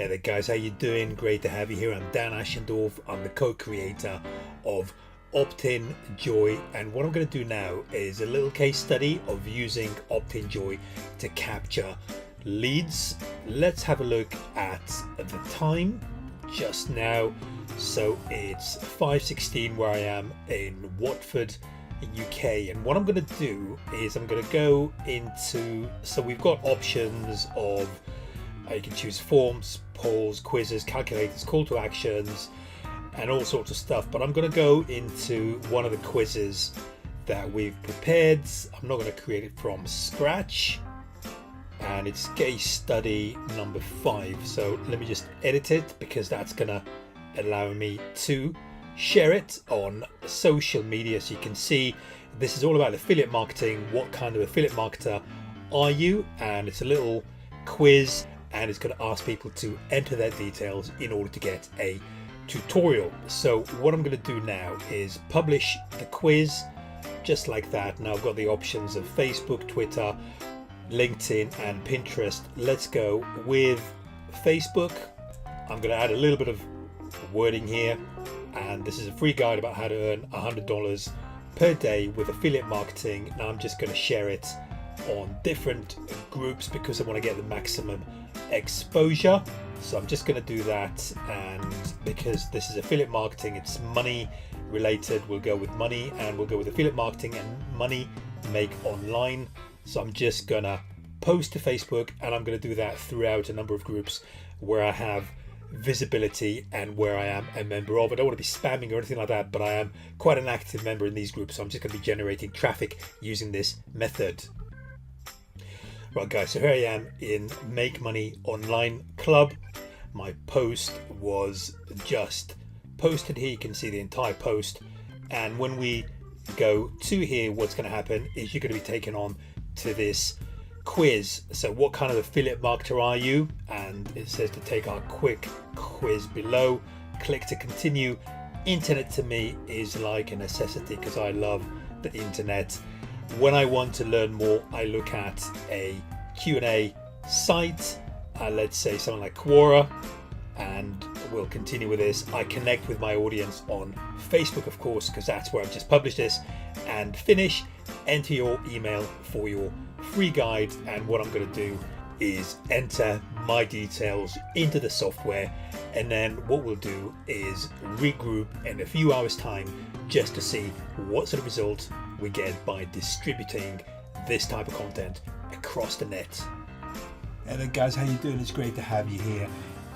Hey there guys, how you doing? Great to have you here. I'm Dan Ashendorf. I'm the co-creator of OptinJoy, and what I'm going to do now is a little case study of using OptinJoy to capture leads. Let's have a look at the time just now. So it's 5:16 where I am in Watford, UK, and what I'm going to do is I'm going to go into, so we've got options of you can choose forms, polls, quizzes, calculators, call to actions, and all sorts of stuff, but I'm going to go into one of the quizzes that we've prepared. I'm not going to create it from scratch, and it's case study number 5. So let me just edit it because that's going to allow me to share it on social media. So you can see this is all about affiliate marketing. What kind of affiliate marketer are you? And it's a little quiz, and it's going to ask people to enter their details in order to get a tutorial. So what I'm going to do now is publish the quiz just like that. Now I've got the options of Facebook, Twitter, LinkedIn and Pinterest. Let's go with Facebook. I'm going to add a little bit of wording here, and this is a free guide about how to earn $100 per day with affiliate marketing. Now I'm just going to share it on different groups because I want to get the maximum exposure. So I'm just going to do that, and because this is affiliate marketing, it's money related, we'll go with money, and we'll go with affiliate marketing and money make online. So I'm just gonna post to Facebook, and I'm going to do that throughout a number of groups where I have visibility and where I am a member of. I don't want to be spamming or anything like that, but I am quite an active member in these groups, so I'm just going to be generating traffic using this method. Right guys, so here I am in Make Money Online Club. My post was just posted here. You can see the entire post, and when we go to here, what's going to happen is you're going to be taken on to this quiz. So what kind of affiliate marketer are you? And it says to take our quick quiz below. Click to continue. Internet to me is like a necessity because I love the internet. When I want to learn more, I look at a Q&A site, let's say something like Quora, and we'll continue with this. I connect with my audience on Facebook, of course, because that's where I've just published this, and finish. Enter your email for your free guide, and what I'm going to do is enter my details into the software, and then what we'll do is regroup in a few hours time just to see what sort of result we get by distributing this type of content across the net. Hey there guys, how you doing? It's great to have you here,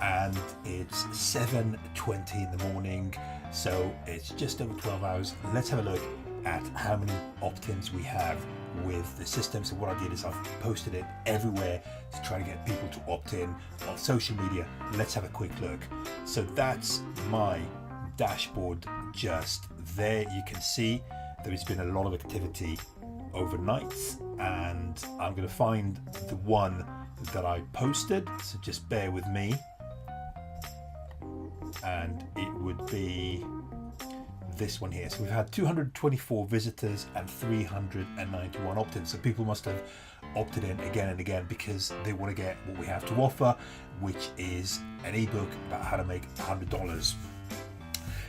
and it's 7:20 in the morning, so it's just over 12 hours. Let's have a look at how many opt-ins we have with the system. So what I did is I've posted it everywhere to try to get people to opt in on social media. Let's have a quick look. So that's my dashboard just there. You can see there has been a lot of activity overnight, and I'm going to find the one that I posted, so just bear with me, and it would be this one here. So we've had 224 visitors and 391 opt-ins. So people must have opted in again and again because they want to get what we have to offer, which is an ebook about how to make $100.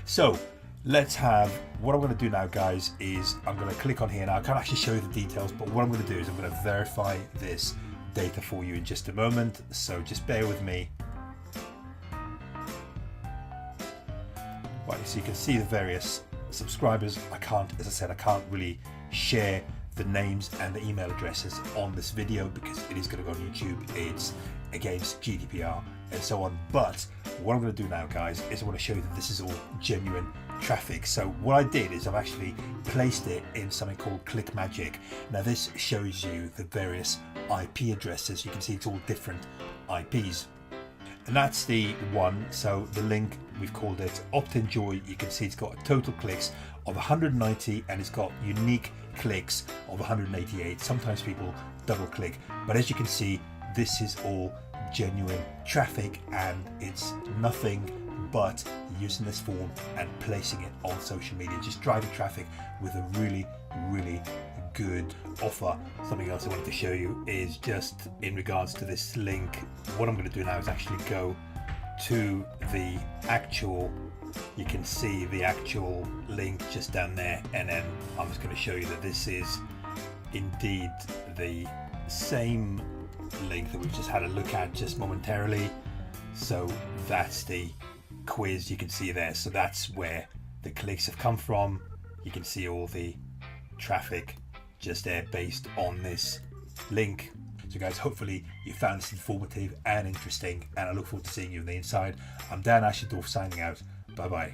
So let's have, what I'm going to do now guys is I'm going to click on here. Now I can't actually show you the details, but what I'm going to do is I'm going to verify this data for you in just a moment, so just bear with me. Right, so you can see the various subscribers. I can't, as I said, I can't really share the names and the email addresses on this video because it is going to go on YouTube. It's against GDPR and so on. But what I'm going to do now guys is I want to show you that this is all genuine traffic. So what I did is I've actually placed it in something called Click Magic. Now this shows you the various IP addresses. You can see it's all different IPs, and that's the one. So the link, we've called it OptinJoy. You can see it's got total clicks of 190 and it's got unique clicks of 188. Sometimes people double click, but as you can see, this is all genuine traffic, and it's nothing but using this form and placing it on social media, just driving traffic with a really good offer. Something else I wanted to show you is just in regards to this link. What I'm going to do now is actually go to the actual, you can see the actual link just down there, and then I'm just going to show you that this is indeed the same link that we've just had a look at just momentarily. So that's the quiz you can see there. So that's where the clicks have come from. You can see all the traffic just there based on this link. So guys, hopefully you found this informative and interesting, and I look forward to seeing you on the inside. I'm Dan Ashendorf signing out. Bye bye.